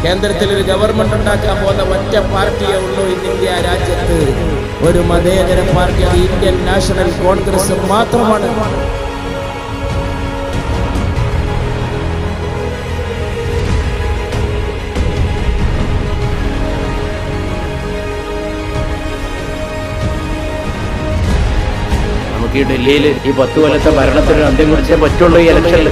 കേന്ദ്രത്തിൽ ഒരു ഗവൺമെന്റ് ഉണ്ടാക്കാൻ പോകുന്ന ഒറ്റ പാർട്ടിയേ ഉള്ളൂ ഇന്ന് ഇന്ത്യ രാജ്യത്ത്. ഒരു മതേതര പാർട്ടി, അത് ഇന്ത്യൻ നാഷണൽ കോൺഗ്രസ് മാത്രമാണ്. നമുക്ക് ഈ ഡൽഹിയിൽ ഈ 10 കൊല്ലത്തെ ഭരണത്തിന് അന്ത്യം കുറിച്ചേ പറ്റുള്ളൂ ഈ ഇലക്ഷനിൽ.